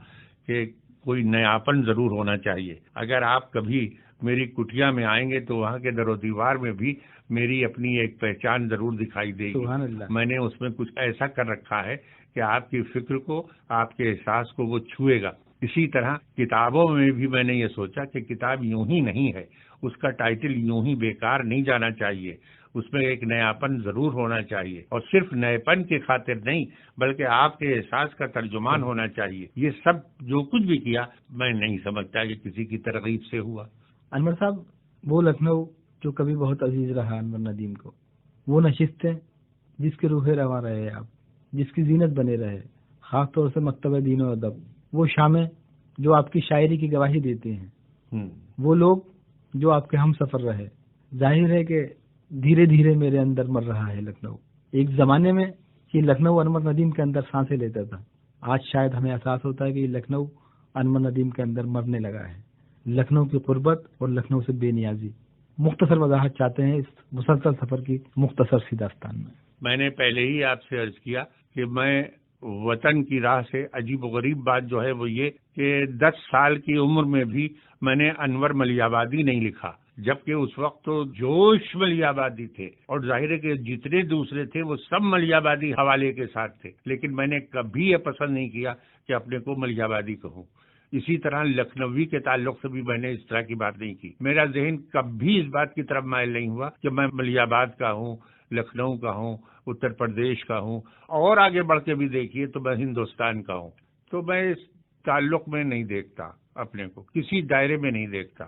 کہ کوئی نیاپن ضرور ہونا چاہیے۔ اگر آپ کبھی میری کٹیا میں آئیں گے تو وہاں کے در و دیوار میں بھی میری اپنی ایک پہچان ضرور دکھائی دے گی۔ سبحان اللہ۔ میں نے اس میں کچھ ایسا کر رکھا ہے کہ آپ کی فکر کو، آپ کے احساس کو وہ چھوئے گا۔ اسی طرح کتابوں میں بھی میں نے یہ سوچا کہ کتاب یوں ہی نہیں ہے، اس کا ٹائٹل یوں ہی بیکار نہیں جانا چاہیے، اس میں ایک نیاپن ضرور ہونا چاہیے، اور صرف نیاپن کی خاطر نہیں بلکہ آپ کے احساس کا ترجمان ہونا چاہیے۔ یہ سب جو کچھ بھی کیا میں نہیں سمجھتا کہ کسی کی ترغیب سے ہوا۔ انور صاحب، وہ لکھنؤ جو کبھی بہت عزیز رہا انور ندیم کو، وہ نشستیں جس کے روح رواں رہے آپ، جس کی زینت بنے رہے، خاص طور سے مکتبہ دین و ادب، وہ شامیں جو آپ کی شاعری کی گواہی دیتے ہیں، وہ لوگ جو آپ کے ہم سفر رہے، ظاہر ہے کہ دھیرے دھیرے میرے اندر مر رہا ہے لکھنؤ۔ ایک زمانے میں یہ لکھنؤ انور ندیم کے اندر سانسیں لیتا تھا، آج شاید ہمیں احساس ہوتا ہے کہ یہ لکھنؤ انور ندیم کے اندر مرنے لگا ہے۔ لکھنؤ کی قربت اور لکھنؤ سے بے نیازی، مختصر وضاحت چاہتے ہیں اس مسلسل سفر کی مختصر سی داستان میں نے پہلے ہی آپ سے عرض کیا کہ میں وطن کی راہ سے عجیب و غریب بات جو ہے وہ یہ کہ 10 سال کی عمر میں بھی میں نے انور ملی آبادی نہیں لکھا، جبکہ اس وقت تو جوش ملیح آبادی تھے، اور ظاہر ہے کہ جتنے دوسرے تھے وہ سب ملیح آبادی حوالے کے ساتھ تھے، لیکن میں نے کبھی یہ پسند نہیں کیا کہ اپنے کو ملیح آبادی کہوں۔ اسی طرح لکھنوی کے تعلق سے بھی میں نے اس طرح کی بات نہیں کی، میرا ذہن کبھی اس بات کی طرف مائل نہیں ہوا کہ میں ملیح آباد کا ہوں، لکھنؤ کا ہوں، اتر پردیش کا ہوں، اور آگے بڑھ کے بھی دیکھیے تو میں ہندوستان کا ہوں۔ تو میں اس تعلق میں نہیں دیکھتا اپنے کو، کسی دائرے میں نہیں دیکھتا،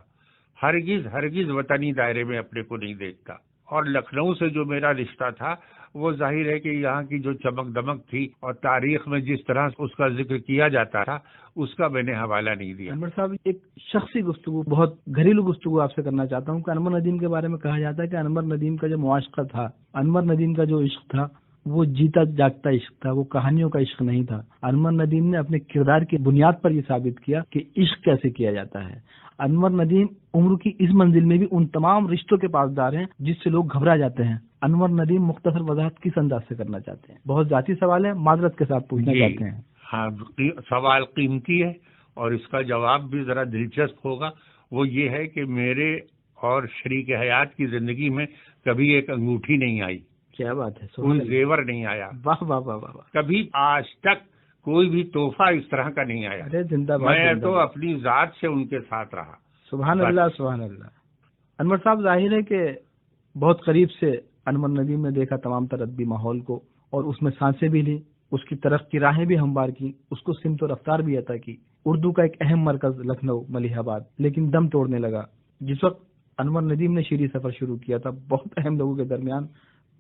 ہرگز وطنی دائرے میں اپنے کو نہیں دیکھتا۔ اور لکھنؤ سے جو میرا رشتہ تھا وہ ظاہر ہے کہ یہاں کی جو چمک دمک تھی اور تاریخ میں جس طرح اس کا ذکر کیا جاتا تھا اس کا میں نے حوالہ نہیں دیا۔ انور صاحب، ایک شخصی گفتگو، بہت گھریلو گفتگو آپ سے کرنا چاہتا ہوں کہ انور ندیم کے بارے میں کہا جاتا ہے کہ انور ندیم کا جو معاشقہ تھا، انور ندیم کا جو عشق تھا وہ جیتا جاگتا عشق تھا، وہ کہانیوں کا عشق نہیں تھا۔ انور ندیم نے اپنے کردار کی بنیاد پر یہ ثابت کیا کہ عشق کیسے کیا جاتا ہے۔ انور ندیم عمر کی اس منزل میں بھی ان تمام رشتوں کے پاسدار ہیں جس سے لوگ گھبرا جاتے ہیں۔ انور ندیم مختصر وضاحت کس انداز سے کرنا چاہتے ہیں؟ بہت ذاتی سوال ہے، معذرت کے ساتھ پوچھنا چاہتے ہیں۔ ہاں، سوال قیمتی ہے اور اس کا جواب بھی ذرا دلچسپ ہوگا۔ وہ یہ ہے کہ میرے اور شریک حیات کی زندگی میں کبھی ایک انگوٹھی نہیں آئی، کیا بات ہے، کوئی زیور نہیں آیا، واہ واہ واہ واہ، کبھی آج تک کوئی بھی تحفہ اس طرح کا نہیں آیا۔ ارے زندہ باد، میں تو اپنی ذات سے ان کے ساتھ رہا۔ سبحان اللہ، سبحان اللہ۔ انور صاحب، ظاہر ہے کہ بہت قریب سے انور ندیم نے دیکھا تمام تر ادبی ماحول کو، اور اس میں سانسیں بھی لی، اس کی طرف کی راہیں بھی ہموار کی، اس کو سمت و رفتار بھی عطا کی۔ اردو کا ایک اہم مرکز لکھنؤ، ملیح آباد، لیکن دم توڑنے لگا۔ جس وقت انور ندیم نے شیریں سفر شروع کیا تھا، بہت اہم لوگوں کے درمیان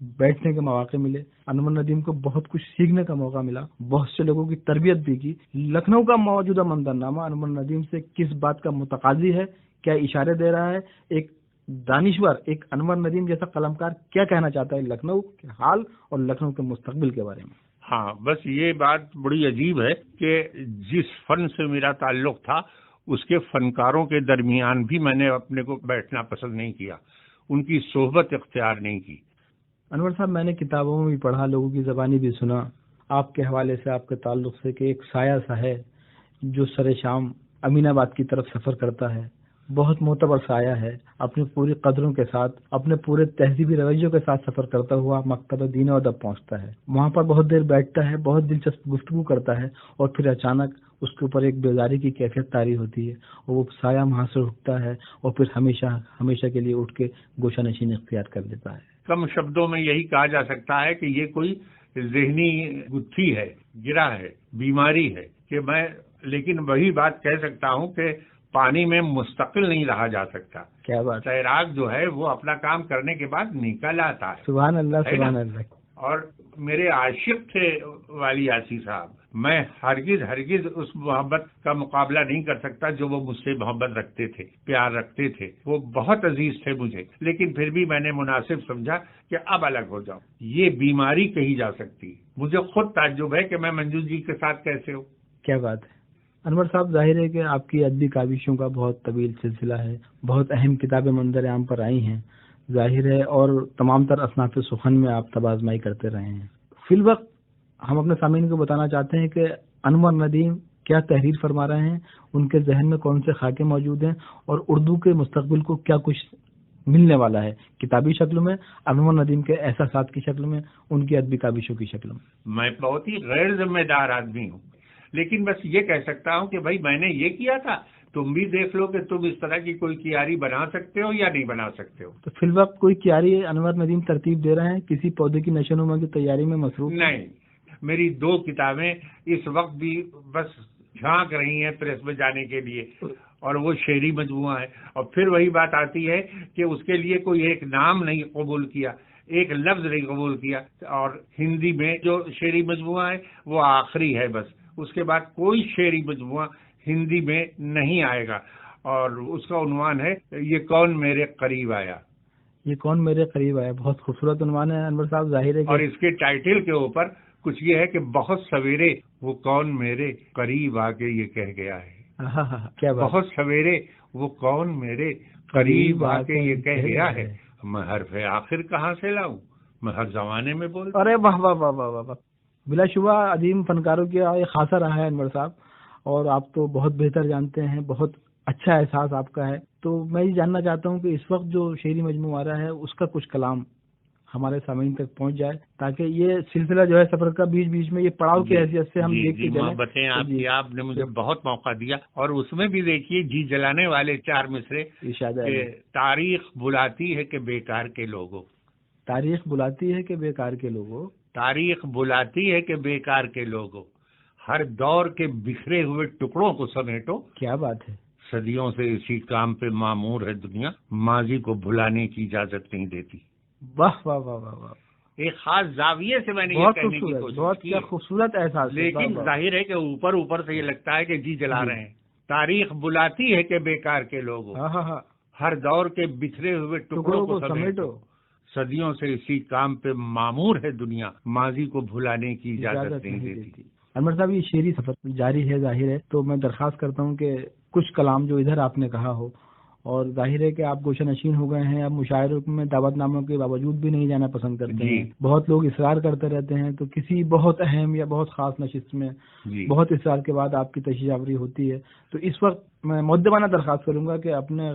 بیٹھنے کے مواقع ملے، انور ندیم کو بہت کچھ سیکھنے کا موقع ملا، بہت سے لوگوں کی تربیت بھی کی۔ لکھنؤ کا موجودہ منظرنامہ انور ندیم سے کس بات کا متقاضی ہے، کیا اشارے دے رہا ہے؟ ایک دانشور، ایک انور ندیم جیسا قلمکار کیا کہنا چاہتا ہے لکھنؤ کے حال اور لکھنؤ کے مستقبل کے بارے میں؟ ہاں، بس یہ بات بڑی عجیب ہے کہ جس فن سے میرا تعلق تھا اس کے فنکاروں کے درمیان بھی میں نے اپنے کو بیٹھنا پسند نہیں کیا، ان کی صحبت اختیار نہیں کی۔ انور صاحب، میں نے کتابوں میں بھی پڑھا، لوگوں کی زبانی بھی سنا آپ کے حوالے سے، آپ کے تعلق سے، کہ ایک سایہ سا ہے جو سر شام امین آباد کی طرف سفر کرتا ہے، بہت معتبر سایہ ہے، اپنی پوری قدروں کے ساتھ، اپنے پورے تہذیبی رویوں کے ساتھ سفر کرتا ہوا مکتبہ دین و ادب پہنچتا ہے، وہاں پر بہت دیر بیٹھتا ہے، بہت دلچسپ گفتگو کرتا ہے، اور پھر اچانک اس کے اوپر ایک بیزاری کی کیفیت طاری ہوتی ہے، اور وہ سایہ وہاں سے اٹھتا ہے اور پھر ہمیشہ کے لیے اٹھ کے گوشہ نشینی اختیار کر لیتا ہے۔ کم شبدوں میں یہی کہا جا سکتا ہے کہ یہ کوئی ذہنی گتھی ہے، گرا ہے، بیماری ہے کہ میں، لیکن وہی بات کہہ سکتا ہوں کہ پانی میں مستقل نہیں رہا جا سکتا۔ کیا بات، تیراک جو ہے وہ اپنا کام کرنے کے بعد نکل آتا ہے۔ سبحان اللہ، سبحان اللہ۔ اور میرے عاشق تھے والی یاسی صاحب، میں ہرگز اس محبت کا مقابلہ نہیں کر سکتا جو وہ مجھ سے محبت رکھتے تھے، پیار رکھتے تھے، وہ بہت عزیز تھے مجھے، لیکن پھر بھی میں نے مناسب سمجھا کہ اب الگ ہو جاؤں۔ یہ بیماری کہی جا سکتی، مجھے خود تعجب ہے کہ میں منجو جی کے ساتھ کیسے ہوں۔ کیا بات ہے انور صاحب، ظاہر ہے کہ آپ کی ادبی کاوشوں کا بہت طویل سلسلہ ہے، بہت اہم کتابیں منظر عام پر آئی ہیں، ظاہر ہے، اور تمام تر اصناف سخن میں آپ تب آزمائی کرتے رہے ہیں۔ فی الوقت ہم اپنے سامعین کو بتانا چاہتے ہیں کہ انور ندیم کیا تحریر فرما رہے ہیں، ان کے ذہن میں کون سے خاکے موجود ہیں، اور اردو کے مستقبل کو کیا کچھ ملنے والا ہے، کتابی شکل میں، انور ندیم کے احساسات کی شکل میں، ان کی ادبی کاوشوں کی شکل میں۔ میں بہت ہی غیر ذمہ دار آدمی ہوں، لیکن بس یہ کہہ سکتا ہوں کہ بھائی میں نے یہ کیا تھا، تم بھی دیکھ لو کہ تم اس طرح کی کوئی کیاری بنا سکتے ہو یا نہیں بنا سکتے ہو۔ تو فی الوقت کوئی کیاری انور ندیم ترتیب دے رہے ہیں، کسی پودے کی نشو نما کی تیاری میں مصروف؟ نہیں، میری 2 کتابیں اس وقت بھی بس جھانک رہی ہیں پریس میں جانے کے لیے، اور وہ شعری مجموعہ ہے، اور پھر وہی بات آتی ہے کہ اس کے لیے کوئی ایک نام نہیں قبول کیا، ایک لفظ نہیں قبول کیا، اور ہندی میں جو شعری مجموعہ ہے وہ آخری ہے، بس اس کے بعد کوئی شعری مجموعہ ہندی میں نہیں آئے گا، اور اس کا عنوان ہے یہ کون میرے قریب آیا۔ یہ کون میرے قریب آیا، بہت خوبصورت عنوان ہے انور صاحب، ظاہر ہے، اور اس کے ٹائٹل کے اوپر کچھ یہ ہے کہ بہت سویرے وہ کون میرے قریب آ کے یہ کہہ گیا ہے، کیا بات، بہت سویرے وہ کون میرے قریب آ کے یہ کہہ گیا ہے، میں حرف آخر کہاں سے لاؤں، میں ہر زمانے میں بولتا۔ ارے واہ واہ واہ واہ واہ، بلا شبہ عظیم فنکاروں کا یہ خاصہ رہا ہے انور صاحب، اور آپ تو بہت بہتر جانتے ہیں، بہت اچھا احساس آپ کا ہے تو میں یہ جاننا چاہتا ہوں کہ اس وقت جو شعری مجموعہ آ رہا ہے اس کا کچھ کلام ہمارے سامعین تک پہنچ جائے، تاکہ یہ سلسلہ جو ہے سفر کا بیچ بیچ میں یہ پڑاؤ کی حیثیت سے ہم دیکھتے چلیں۔ بتائیں آپ نے مجھے بہت موقع دیا، اور اس میں بھی دیکھیے جی جلانے والے 4 مصرے کہ تاریخ بلاتی ہے کہ بیکار کے لوگوں، تاریخ بلاتی ہے کہ بیکار کے لوگوں، تاریخ بلاتی ہے کہ بیکار کے لوگوں، ہر دور کے بکھرے ہوئے ٹکڑوں کو سمیٹو۔ کیا بات ہے! صدیوں سے اسی کام پہ معمور ہے دنیا، ماضی کو بھلانے کی اجازت نہیں دیتی۔ واہ واہ واہ واہ واہ! ایک خاص زاویے سے میں نے یہ کہنے کی کوشش بہت کی، کیا خوبصورت احساس، لیکن ظاہر ہے کہ اوپر سے یہ لگتا ہے کہ جی جلا رہے ہیں۔ تاریخ بلاتی ہے کہ بیکار کے لوگوں، ہر دور کے بچھڑے ہوئے ٹکڑوں کو سمیٹو، صدیوں سے اسی کام پہ معمور ہے دنیا، ماضی کو بھلانے کی اجازت نہیں دیتی۔ انور صاحب، یہ شعری سفر جاری ہے ظاہر ہے، تو میں درخواست کرتا ہوں کہ کچھ کلام جو ادھر آپ نے کہا ہو، اور ظاہر ہے کہ آپ گوشہ نشین ہو گئے ہیں، اب مشاعروں میں دعوت ناموں کے باوجود بھی نہیں جانا پسند کرتے ہیں، بہت لوگ اصرار کرتے رہتے ہیں، تو کسی بہت اہم یا بہت خاص نشست میں بہت اصرار کے بعد آپ کی تشریف آوری ہوتی ہے، تو اس وقت میں مؤدبانہ درخواست کروں گا کہ اپنے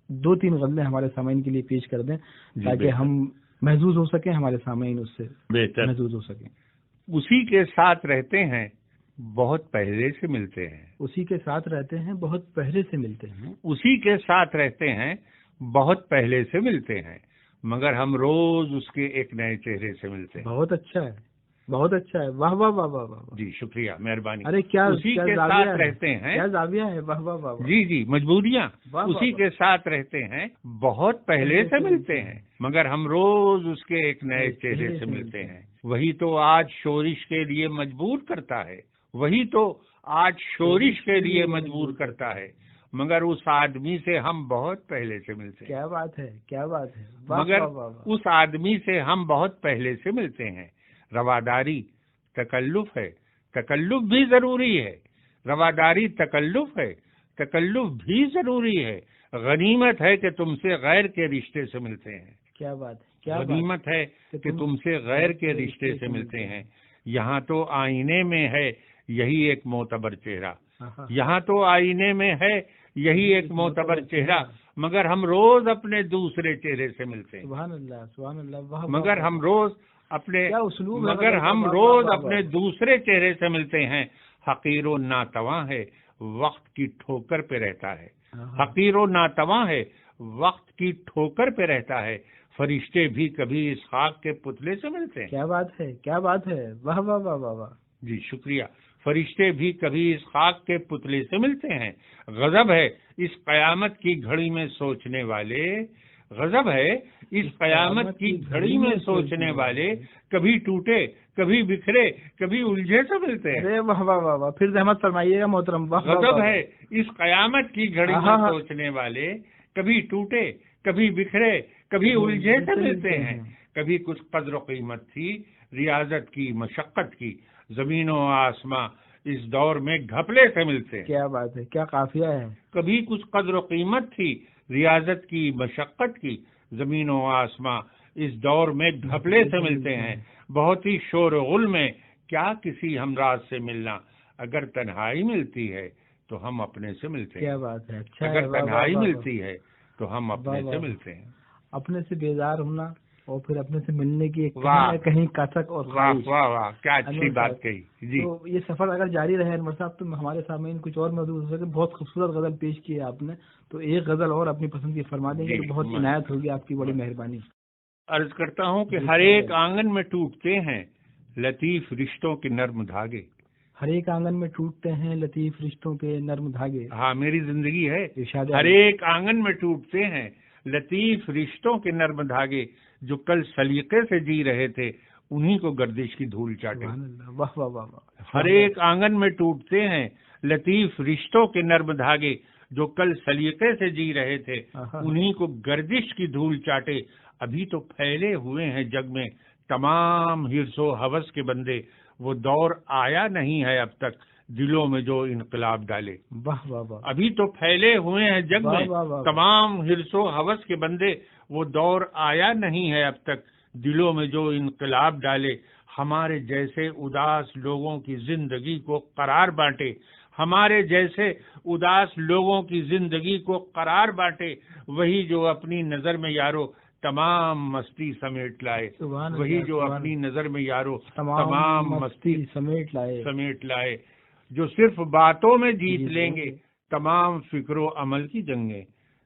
2-3 غزلیں ہمارے سامعین کے لیے پیش کر دیں، تاکہ ہم محظوظ ہو سکیں، ہمارے سامعین اس سے محظوظ ہو سکیں۔ اسی کے ساتھ رہتے ہیں، بہت پہلے سے ملتے ہیں، اسی کے ساتھ رہتے ہیں، بہت پہلے سے ملتے ہیں، اسی کے ساتھ رہتے ہیں، بہت پہلے سے ملتے ہیں، مگر ہم روز اس کے ایک نئے چہرے سے ملتے ہیں۔ بہت اچھا ہے، بہت اچھا ہے، واہ واہ واہ واہ واہ! جی شکریہ، مہربانی۔ ارے کیا اسی کے ساتھ رہتے ہیں، کیا زاویہ ہے، واہ واہ واہ! جی مجبوریاں اسی کے ساتھ رہتے ہیں، بہت پہلے سے ملتے ہیں، مگر ہم روز اس کے ایک نئے چہرے سے ملتے ہیں۔ وہی تو آج شورش کے لیے مجبور کرتا ہے، وہی تو آج شورش کے لیے مجبور کرتا ہے، مگر اس آدمی سے ہم بہت پہلے سے ملتے ہیں۔ کیا بات ہے، کیا بات ہے! مگر اس آدمی سے ہم بہت پہلے سے ملتے ہیں۔ رواداری تکلف ہے، تکلف بھی ضروری ہے، رواداری تکلف ہے، تکلف بھی ضروری ہے، غنیمت ہے کہ تم سے غیر کے رشتے سے ملتے ہیں۔ کیا بات ہے، کیا غنیمت ہے کہ تم سے غیر کے رشتے سے ملتے ہیں۔ یہاں تو آئینے میں ہے یہی ایک معتبر چہرہ، یہاں تو آئینے میں ہے یہی ایک معتبر چہرہ، مگر ہم روز اپنے دوسرے چہرے سے ملتے ہیں۔ سبحان اللہ، سبحان اللہ! مگر ہم روز اپنے دوسرے چہرے سے ملتے ہیں۔ حقیر و ناتواں ہے، وقت کی ٹھوکر پہ رہتا ہے، حقیر و ناتواں ہے، وقت کی ٹھوکر پہ رہتا ہے، فرشتے بھی کبھی اس خاک کے پتلے سے ملتے ہیں۔ کیا بات ہے، کیا بات ہے، واہ واہ واہ واہ واہ! جی شکریہ۔ فرشتے بھی کبھی اس خاک کے پتلے سے ملتے ہیں۔ غضب ہے اس قیامت کی گھڑی میں سوچنے والے، غضب ہے اس قیامت کی گھڑی میں سوچنے والے، کبھی ٹوٹے کبھی بکھرے کبھی الجھے سے ملتے ہیں۔ ارے واہ واہ واہ واہ! پھر زحمت فرمائیے گا محترم۔ غضب ہے اس قیامت کی گھڑی میں سوچنے والے، کبھی ٹوٹے کبھی بکھرے کبھی الجھے سے ملتے ہیں۔ کبھی کچھ قدر و قیمت تھی ریاضت کی، مشقت کی، زمین و آسماں اس دور میں گھپلے سے ملتے ہیں۔ کیا بات ہے، کیا قافیہ ہے! کبھی کچھ قدر و قیمت تھی ریاضت کی، مشقت کی، زمین و آسماں اس دور میں گھپلے سے ملتے ہیں۔ بہت ہی شور و غل میں کیا کسی ہمراز سے ملنا، اگر تنہائی ملتی ہے تو ہم اپنے سے ملتے ہیں۔ کیا بات ہے، اچھا ہے، اگر تنہائی ملتی ہے تو ہم اپنے سے ملتے ہیں۔ اپنے سے بیزار ہونا اور پھر اپنے سے ملنے کی ایک کہیں کاسک اور خواہش۔ واہ واہ، کیا اچھی بات کہی۔ جی تو یہ سفر اگر جاری رہے انور صاحب تو ہمارے سامعین کچھ اور محدود ہو سکے۔ بہت خوبصورت غزل پیش کی ہے آپ نے، تو ایک غزل اور اپنی پسند کی فرما دیں گے تو بہت عنایت ہوگی، آپ کی بڑی مہربانی۔ عرض کرتا ہوں کہ ہر ایک آنگن میں ٹوٹتے ہیں لطیف رشتوں کے نرم دھاگے، ہر ایک آنگن میں ٹوٹتے ہیں لطیف رشتوں کے نرم دھاگے۔ ہاں میری زندگی ہے، ہر ایک آنگن میں ٹوٹتے ہیں لطیف رشتوں کے نرم دھاگے، جو کل سلیقے سے جی رہے تھے انہی کو گردش کی دھول چاٹے۔ واہ واہ واہ! ہر ایک آنگن میں ٹوٹتے ہیں لطیف رشتوں کے نرم دھاگے، جو کل سلیقے سے جی رہے تھے انہی کو گردش کی دھول چاٹے۔ ابھی تو پھیلے ہوئے ہیں جگ میں تمام حرص و ہوس کے بندے، وہ دور آیا نہیں ہے اب تک دلوں میں جو انقلاب ڈالے۔ واہ واہ واہ! ابھی تو پھیلے ہوئے ہیں جگ میں تمام حرص و ہوس کے بندے، وہ دور آیا نہیں ہے اب تک دلوں میں جو انقلاب ڈالے۔ ہمارے جیسے اداس لوگوں کی زندگی کو قرار بانٹے، ہمارے جیسے اداس لوگوں کی زندگی کو قرار بانٹے، وہی جو اپنی نظر میں یارو تمام مستی سمیٹ لائے، وہی جو اپنی نظر میں یارو تمام مستی سمیٹ لائے، جو صرف باتوں میں جیت لیں گے تمام فکر و عمل کی جنگیں،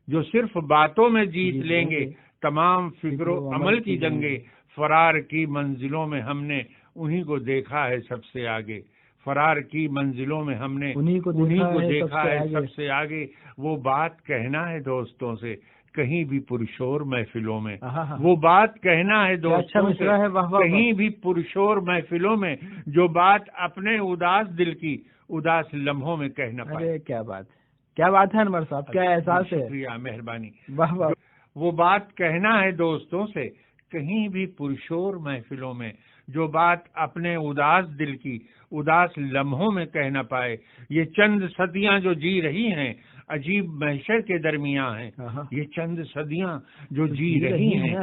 جو صرف باتوں میں جیت لیں گے تمام فکر و عمل کی جنگیں، فرار کی منزلوں میں ہم نے انہی کو دیکھا ہے سب سے آگے، فرار کی منزلوں میں ہم نے انہی کو دیکھا ہے سب سے آگے، وہ بات کہنا ہے دوستوں سے کہیں بھی پرشور محفلوں میں، وہ بات کہنا ہے دوستوں سے کہیں بھی پرشور محفلوں میں، جو بات اپنے اداس دل کی اداس لمحوں میں کہنا پائے۔ کیا بات ہے انور صاحب، کیا احساس ہے، شکریہ، مہربانی۔ واہ واہ۔ وہ بات کہنا ہے دوستوں سے کہیں بھی پرشور محفلوں میں، جو بات اپنے اداس دل کی اداس لمحوں میں کہہ نہ پائے، یہ چند صدیاں جو جی رہی ہیں عجیب محشر کے درمیان ہیں، یہ چند صدیاں جو جی رہی ہیں